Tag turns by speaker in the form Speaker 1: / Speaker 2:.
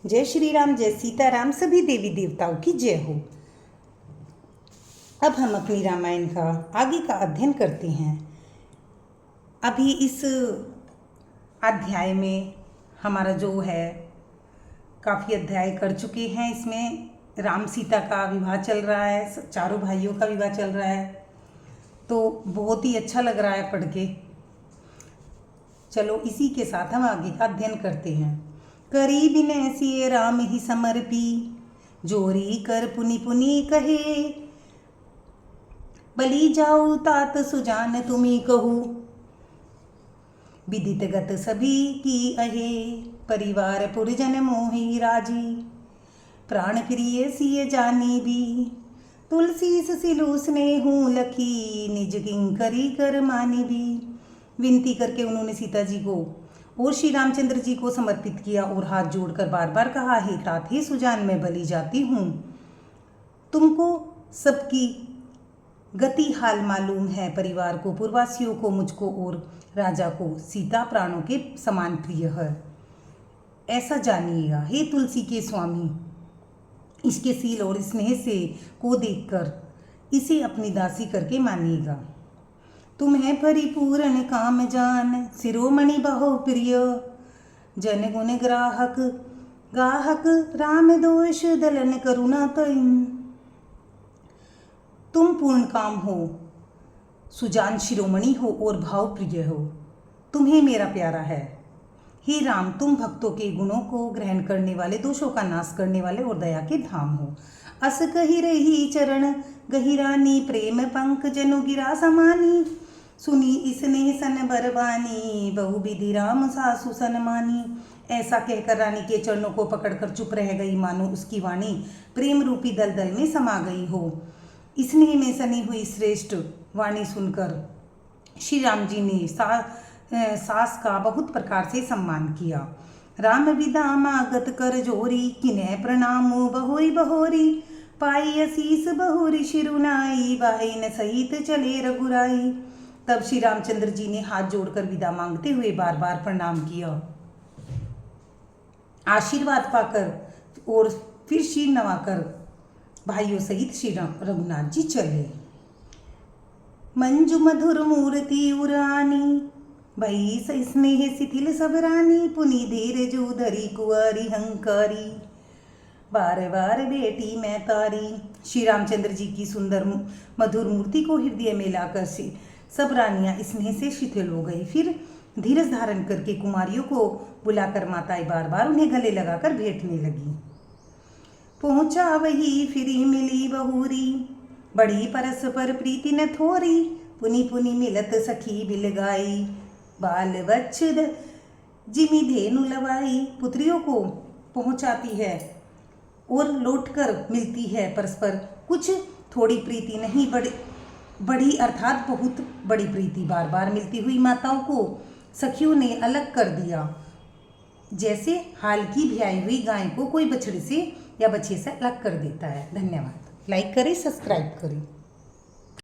Speaker 1: जय श्री राम, जय सीताराम, सभी देवी देवताओं की जय हो। अब हम अपनी रामायण का आगे का अध्ययन करते हैं। अभी इस अध्याय में हमारा जो है काफ़ी अध्याय कर चुके हैं। इसमें राम सीता का विवाह चल रहा है, चारों भाइयों का विवाह चल रहा है, तो बहुत ही अच्छा लग रहा है पढ़ के। चलो इसी के साथ हम आगे का अध्ययन करते हैं। करी बिन सिय राम ही समर्पी, जोरी कर पुनि पुनि कहे, बलि जाऊ तात सुजान तुम्ही कहू, विदित गत सभी की अहे, परिवार पुरजन मोहि राजी, प्राण प्रिय सिय जानी भी, तुलसी सिलु स्नेहू लखी, निज किंकरी कर मानी भी। विनती करके उन्होंने सीता जी को और श्री रामचंद्र जी को समर्पित किया और हाथ जोड़कर बार बार कहा, हे तात, हे सुजान, मैं बलि जाती हूँ। तुमको सबकी गति हाल मालूम है, परिवार को, पूर्ववासियों को, मुझको और राजा को सीता प्राणों के समान प्रिय है, ऐसा जानिएगा। हे तुलसी के स्वामी, इसके सील और स्नेह से को देखकर इसे अपनी दासी करके मानिएगा। तुम्हें परिपूर्ण काम जान, शिरोमणि बहु प्रिय, जन गुण ग्राहक गाहक, राम दोष दलन करुणा तैन। तुम पूर्ण काम हो, सुजान शिरोमणि हो और भाव प्रिय हो, तुम्हें मेरा प्यारा है। हे राम, तुम भक्तों के गुणों को ग्रहण करने वाले, दोषों का नाश करने वाले और दया के धाम हो। अस कही रही चरण गहिरानी, प्रेम पंख जनु गिरा समानी, सुनी इसने सन बरबानी, बहु विधि राम सासु सन मानी। ऐसा कहकर रानी के चरणों को पकड़कर चुप रह गई, मानो उसकी वाणी प्रेम रूपी दलदल में समा गई हो। स्नेह में सनी हुई श्रेष्ठ वाणी सुनकर श्री राम जी ने सास का बहुत प्रकार से सम्मान किया। राम विदामागत कर जोरी, किन्ह प्रणाम बहोरी बहोरी, पाई असीस बहोरी शिरुनाई, बाहिन सहित चले रघुराई। तब श्री रामचंद्र जी ने हाथ जोड़कर विदा मांगते हुए बार बार प्रणाम किया, आशीर्वाद पाकर और फिर शीर नवाकर भाइयों सहित श्री रघुनाथ जी चले। मंजु मधुर मूर्ति उरानी, भई स्नेह शिथिल सब रानी, पुनि धीर जो धरी कुंवारी हंकारी, बार बार बेटी मैं तारी। श्री रामचंद्र जी की सुंदर मधुर मूर्ति को हृदय में लाकर सब रानियां स्नेह से शिथिल हो गई। फिर धीरज धारण करके कुमारियों को बुलाकर माताएं बार बार उन्हें गले लगाकर भेंटने लगी। पहुंचा वही फिरी मिली बहुरी, बड़ी परस्पर प्रीति न थोरी, पुनि पुनि मिलत सखी बिलगाई, बाल बच्च जिमी धेनु लवाई। पुत्रियों को पहुंचाती है और लौटकर मिलती है परस्पर, कुछ थोड़ी प्रीति नहीं, बड़ी अर्थात बहुत बड़ी प्रीति। बार बार मिलती हुई माताओं को सखियों ने अलग कर दिया, जैसे हाल की ब्याई हुई गाय को कोई बछड़े से या बछिए से अलग कर देता है। धन्यवाद। लाइक करें, सब्सक्राइब करें।